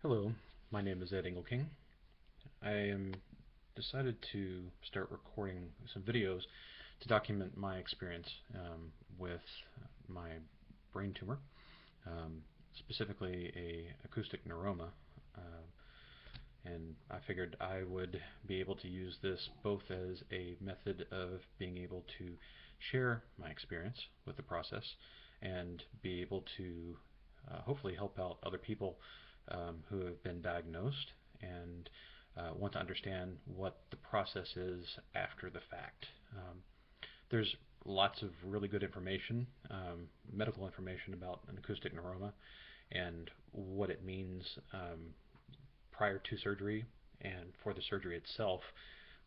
Hello, my name is Ed Engelking. I am decided to start recording some videos to document my experience with my brain tumor, um, specifically a acoustic neuroma. And I figured I would be able to use this both as a method of being able to share my experience with the process and be able to hopefully help out other people who have been diagnosed and want to understand what the process is after the fact. There's lots of really good information, medical information about an acoustic neuroma and what it means prior to surgery and for the surgery itself.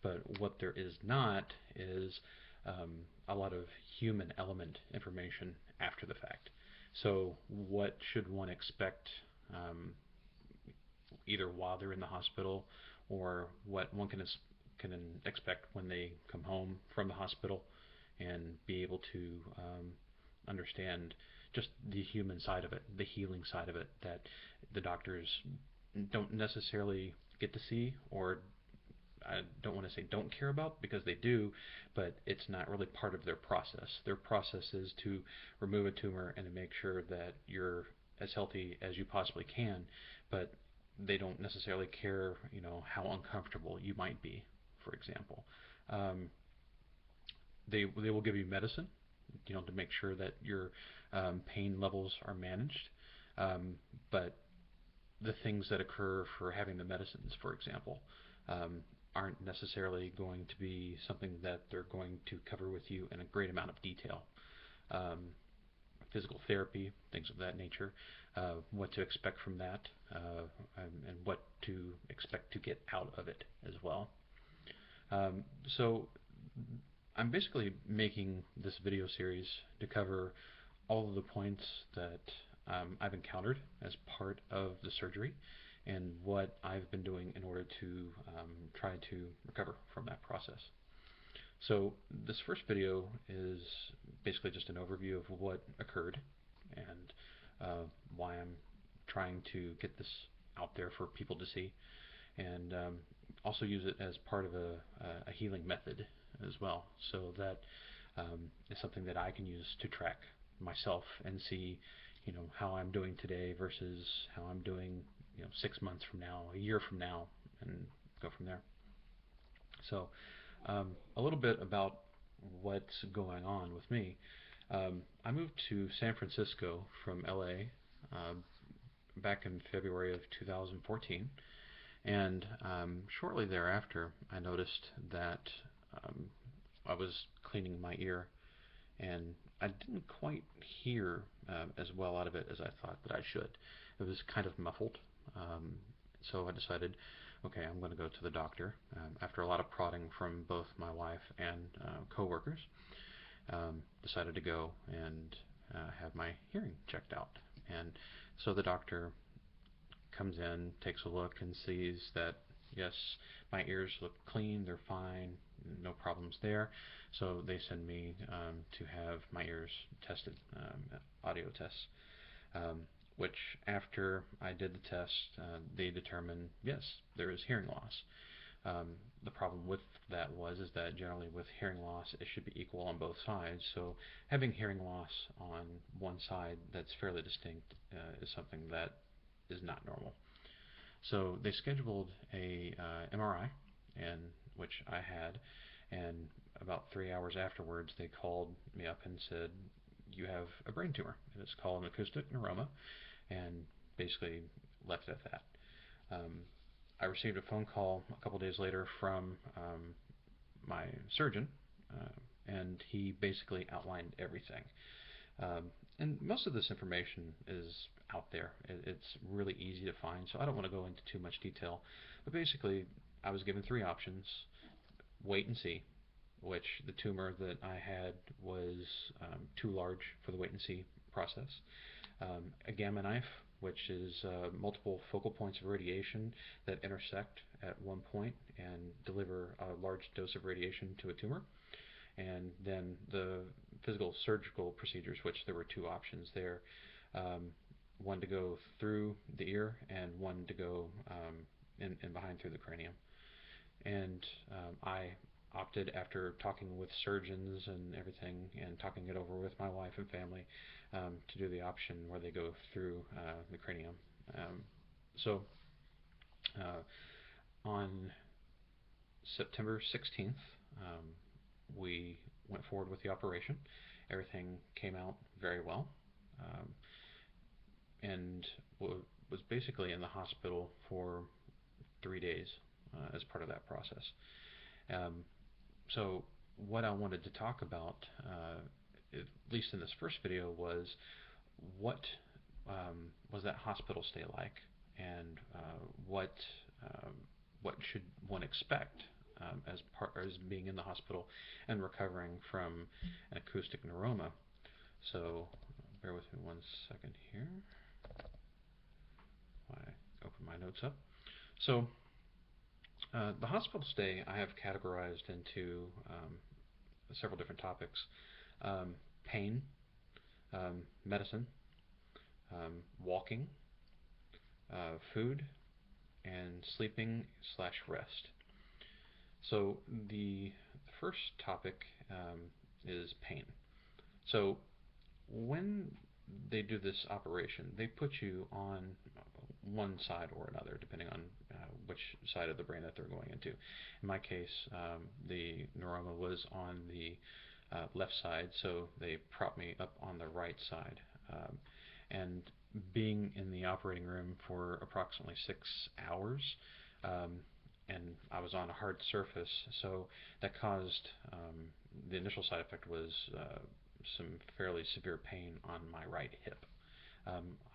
But what there is not is a lot of human element information after the fact. So, what should one expect um, either while they're in the hospital or what one can expect when they come home from the hospital and be able to understand just the human side of it, the healing side of it that the doctors don't necessarily get to see, or I don't want to say don't care about because they do, but it's not really part of their process. Their process is to remove a tumor and to make sure that you're as healthy as you possibly can, but they don't necessarily care, how uncomfortable you might be, for example. Um, they will give you medicine, to make sure that your pain levels are managed, um, but the things that occur for having the medicines, for example, aren't necessarily going to be something that they're going to cover with you in a great amount of detail. Um, Physical therapy, things of that nature, what to expect from that, and what to expect to get out of it as well. So I'm basically making this video series to cover all of the points that I've encountered as part of the surgery and what I've been doing in order to try to recover from that process. So this first video is basically just an overview of what occurred and why I'm trying to get this out there for people to see, and also use it as part of a healing method as well. So that is something that I can use to track myself and see, how I'm doing today versus how I'm doing, 6 months from now, a year from now, and go from there. So a little bit about what's going on with me. I moved to San Francisco from LA back in February of 2014, and shortly thereafter, I noticed that um, I was cleaning my ear, and I didn't quite hear as well out of it as I thought that I should. It was kind of muffled, um, so I decided, okay, I'm going to go to the doctor. After a lot of prodding from both my wife and coworkers, decided to go and have my hearing checked out. And so the doctor comes in, takes a look, and sees that yes, my ears look clean, they're fine, no problems there. So they send me to have my ears tested, audio tests. Which after I did the test, they determined yes, there is hearing loss. The problem with that is that generally with hearing loss, it should be equal on both sides. So having hearing loss on one side that's fairly distinct is something that is not normal. So they scheduled a MRI, and which I had, and about 3 hours afterwards, they called me up and said, "You have a brain tumor, and it's called an acoustic neuroma," and basically left it at that. Um, I received a phone call a couple days later from my surgeon, uh, and he basically outlined everything. And most of this information is out there. It's really easy to find, so I don't want to go into too much detail. But basically, I was given three options: wait and see, which the tumor that I had was too large for the wait and see process. A gamma knife, which is multiple focal points of radiation that intersect at one point and deliver a large dose of radiation to a tumor. And then the physical surgical procedures, which there were two options there. Um, one to go through the ear and one to go in behind through the cranium. And I opted, after talking with surgeons and everything and talking it over with my wife and family, to do the option where they go through the cranium. So on September 16th, we went forward with the operation. Everything came out very well, um, and was basically in the hospital for 3 days as part of that process. Um, so what I wanted to talk about, at least in this first video, was what was that hospital stay like, and um, what should one expect as being in the hospital and recovering from an acoustic neuroma. So bear with me 1 second here. I open my notes up. So the hospital stay I have categorized into several different topics: pain, medicine, walking, food, and sleeping slash rest. So the first topic is pain. So when they do this operation, they put you on one side or another, depending on which side of the brain that they're going into. In my case, the neuroma was on the left side, so they propped me up on the right side. And being in the operating room for approximately 6 hours, and I was on a hard surface, so that caused the initial side effect was some fairly severe pain on my right hip.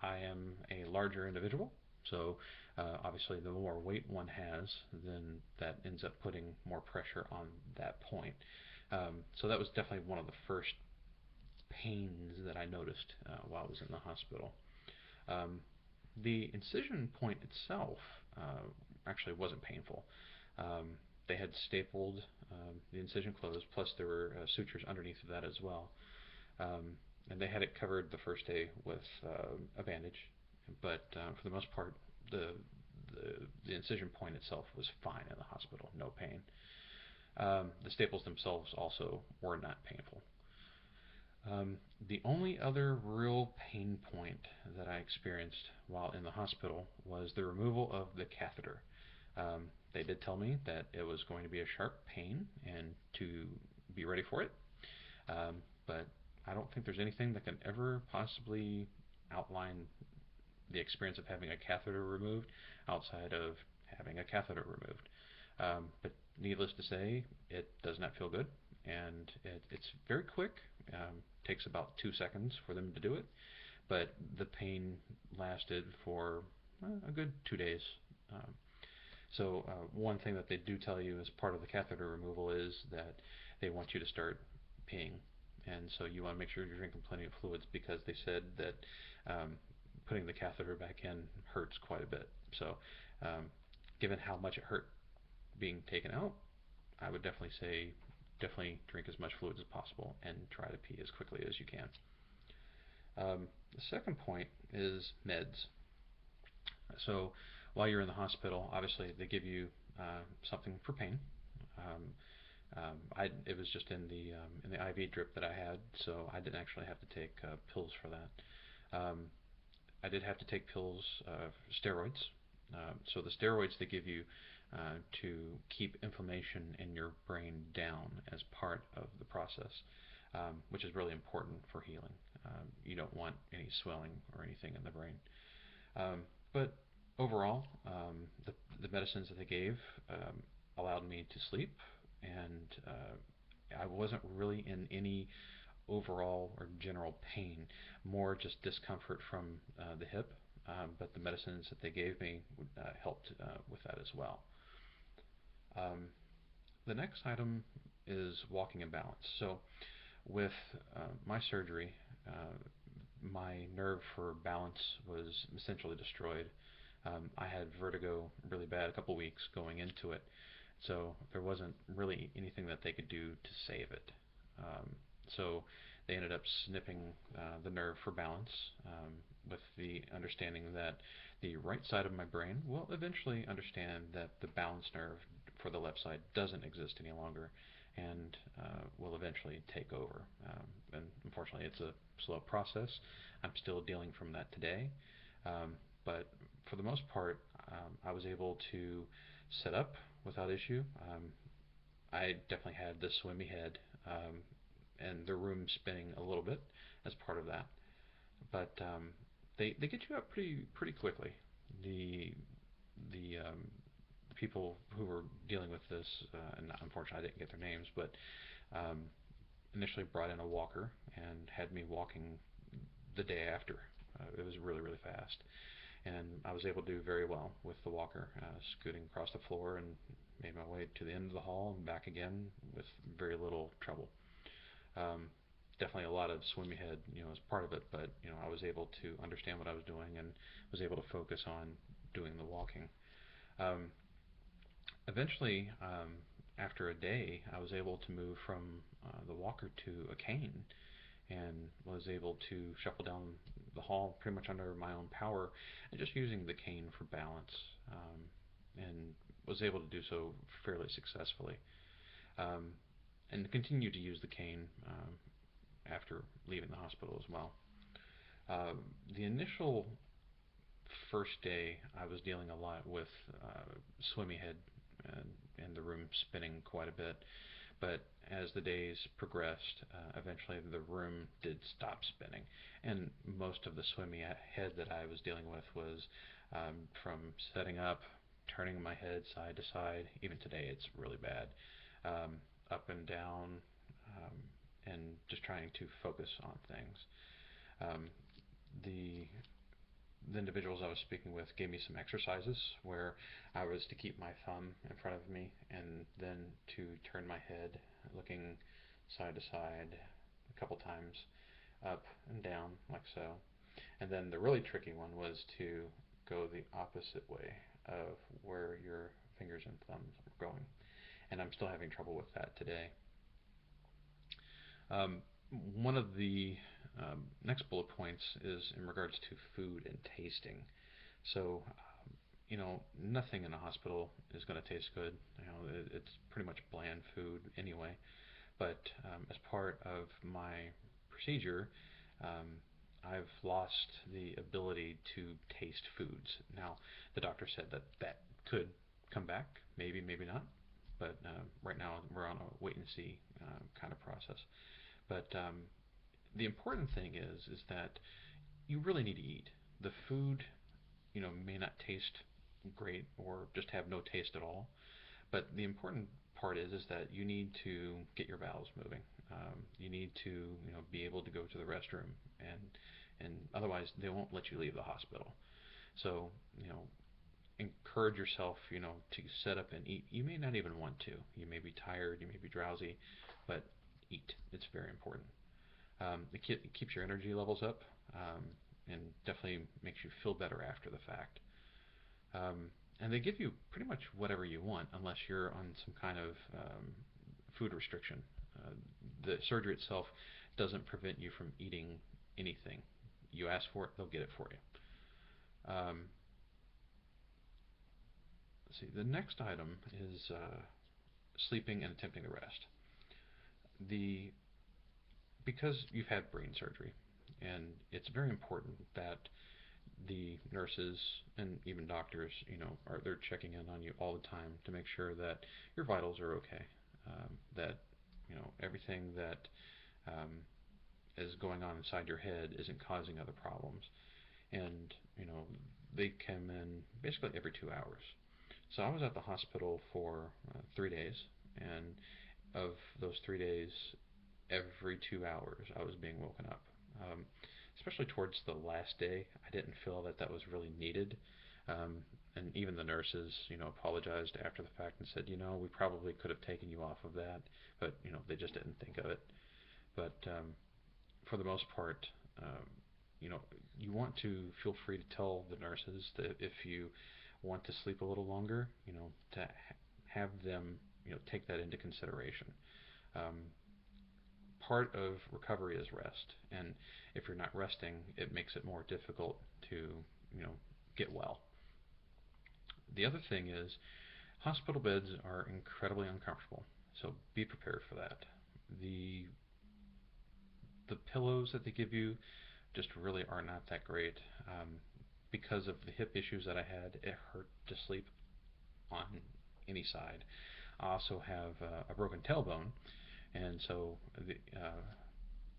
I am a larger individual, so obviously the more weight one has, then that ends up putting more pressure on that point. So that was definitely one of the first pains that I noticed while I was in the hospital. The incision point itself actually wasn't painful. They had stapled the incision closed, plus there were sutures underneath of that as well. And they had it covered the first day with a bandage, but for the most part, the incision point itself was fine in the hospital, no pain. The staples themselves also were not painful. The only other real pain point that I experienced while in the hospital was the removal of the catheter. They did tell me that it was going to be a sharp pain and to be ready for it, but I don't think there's anything that can ever possibly outline the experience of having a catheter removed outside of having a catheter removed. But needless to say, it does not feel good, and it's very quick. Takes about 2 seconds for them to do it, but the pain lasted for a good 2 days. So one thing that they do tell you as part of the catheter removal is that they want you to start peeing, and so you want to make sure you're drinking plenty of fluids, because they said that putting the catheter back in hurts quite a bit. So given how much it hurt being taken out, I would definitely say drink as much fluids as possible and try to pee as quickly as you can. The second point is meds. So while you're in the hospital, obviously they give you something for pain. It was just in the IV drip that I had, so I didn't actually have to take pills for that. I did have to take pills, steroids. So the steroids they give you to keep inflammation in your brain down as part of the process, which is really important for healing. You don't want any swelling or anything in the brain. But overall, the medicines that they gave allowed me to sleep, and I wasn't really in any overall or general pain, more just discomfort from the hip, but the medicines that they gave me helped with that as well. The next item is walking and balance. So with my surgery, my nerve for balance was essentially destroyed. I had vertigo really bad a couple weeks going into it, so there wasn't really anything that they could do to save it. So they ended up snipping the nerve for balance, with the understanding that the right side of my brain will eventually understand that the balance nerve for the left side doesn't exist any longer and will eventually take over. And unfortunately, it's a slow process. I'm still dealing from that today. But for the most part, I was able to set up without issue. I definitely had the swimmy head, and the room spinning a little bit as part of that. But they get you up pretty quickly. The the people who were dealing with this, and unfortunately I didn't get their names, but um, initially brought in a walker and had me walking the day after. It was really fast, and I was able to do very well with the walker, scooting across the floor and made my way to the end of the hall and back again with very little trouble. Um, Definitely a lot of swimmy head, as part of it, but I was able to understand what I was doing and was able to focus on doing the walking. Um, Eventually, after a day, I was able to move from the walker to a cane and was able to shuffle down the hall pretty much under my own power and just using the cane for balance, and was able to do so fairly successfully. Um, and continue to use the cane after leaving the hospital as well. Uh, the initial first day, I was dealing a lot with swimmy head and, and the room spinning quite a bit. But as the days progressed, eventually the room did stop spinning, and most of the swimmy head that I was dealing with was from setting up, turning my head side to side. Even today, it's really bad. Up and down, um, and just trying to focus on things. Um, the the individuals I was speaking with gave me some exercises where I was to keep my thumb in front of me and then to turn my head looking side to side a couple times, up and down like so. And then the really tricky one was to go the opposite way of where your fingers and thumbs are going. And I'm still having trouble with that today. Um, One of the next bullet points is in regards to food and tasting. So, nothing in a hospital is going to taste good. It's pretty much bland food anyway. But as part of my procedure, um, I've lost the ability to taste foods. Now, the doctor said that that could come back, maybe, maybe not. But right now we're on a wait and see kind of process. But the important thing is that you really need to eat. The food, may not taste great or just have no taste at all. But the important part is that you need to get your bowels moving. You need to, be able to go to the restroom, and otherwise they won't let you leave the hospital. So, encourage yourself, to set up and eat. You may not even want to. You may be tired, you may be drowsy, but eat. It's very important. It keeps your energy levels up, and definitely makes you feel better after the fact. And they give you pretty much whatever you want unless you're on some kind of food restriction. Uh, the surgery itself doesn't prevent you from eating anything. You ask for it, they'll get it for you. Let's see, the next item is sleeping and attempting to rest. The Because you've had brain surgery, and it's very important that the nurses and even doctors, are they're checking in on you all the time to make sure that your vitals are okay, that everything that um, is going on inside your head isn't causing other problems, and they come in basically every 2 hours. So I was at the hospital for 3 days, and of those 3 days, every 2 hours I was being woken up. Um, Especially towards the last day, I didn't feel that that was really needed. Um, and even the nurses, apologized after the fact and said, we probably could have taken you off of that, but they just didn't think of it. But for the most part, um, you know, you want to feel free to tell the nurses that if you want to sleep a little longer, to have them, take that into consideration. Um, part of recovery is rest, and if you're not resting, it makes it more difficult to, get well. The other thing is hospital beds are incredibly uncomfortable, so be prepared for that. The the pillows that they give you just really are not that great. Because of the hip issues that I had, it hurt to sleep on any side. I also have a broken tailbone, and so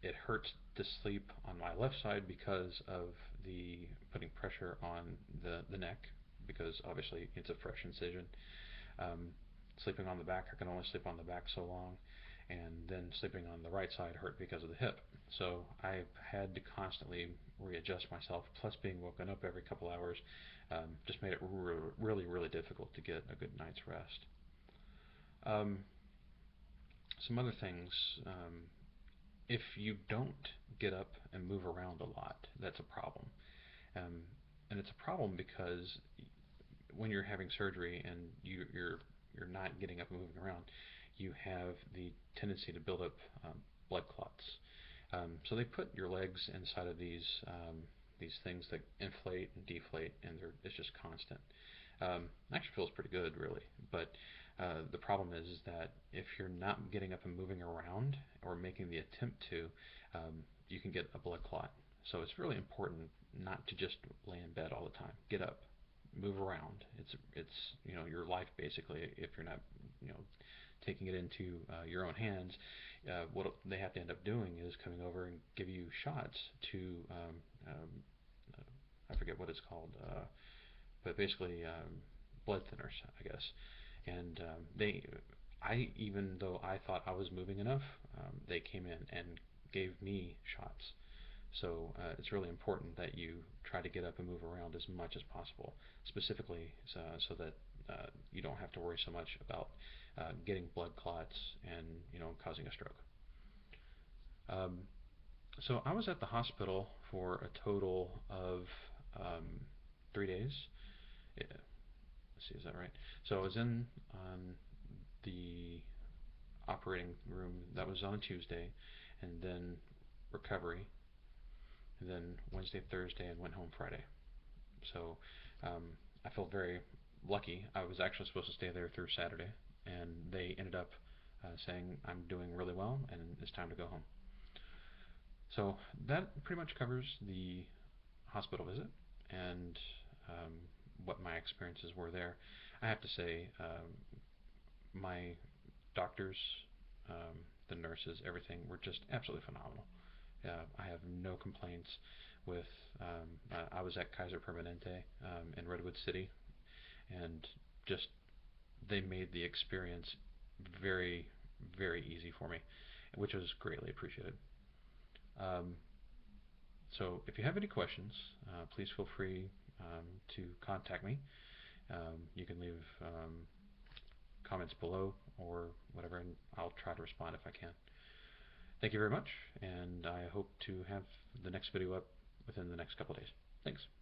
it hurts to sleep on my left side because of the putting pressure on the neck, because obviously it's a fresh incision. Um, Sleeping on the back, I can only sleep on the back so long, and then sleeping on the right side hurt because of the hip. So I've had to constantly readjust myself. Plus, being woken up every couple hours just made it really, really difficult to get a good night's rest. Um, some other things. If you don't get up and move around a lot, that's a problem. Um, and it's a problem because when you're having surgery and you're not getting up and moving around, you have the tendency to build up blood clots. So they put your legs inside of these things that inflate and deflate, and it's just constant. It actually feels pretty good, really. But the problem is that if you're not getting up and moving around or making the attempt to, you can get a blood clot. So it's really important not to just lay in bed all the time. Get up, move around. It's your life basically. If you're not you know taking it into your own hands, what they have to end up doing is coming over and give you shots to um, I forget what it's called, but basically blood thinners, I guess. And even though I thought I was moving enough, they came in and gave me shots. So it's really important that you try to get up and move around as much as possible, specifically so that you don't have to worry so much about getting blood clots and causing a stroke. Um, so I was at the hospital for a total of 3 days. Yeah, let's see, is that right? So I was in the operating room. That was on a Tuesday, and then recovery, and then Wednesday, Thursday, and went home Friday. So um, I felt very lucky. I was actually supposed to stay there through Saturday, and they ended up saying I'm doing really well and it's time to go home. So that pretty much covers the hospital visit and um, what my experiences were there. I have to say, my doctors, the nurses, everything were just absolutely phenomenal. I have no complaints with. I was at Kaiser Permanente in Redwood City, and just they made the experience very, very easy for me, which was greatly appreciated. Um, so if you have any questions, please feel free to contact me. You can leave comments below or whatever, and I'll try to respond if I can. Thank you very much, and I hope to have the next video up within the next couple of days. Thanks.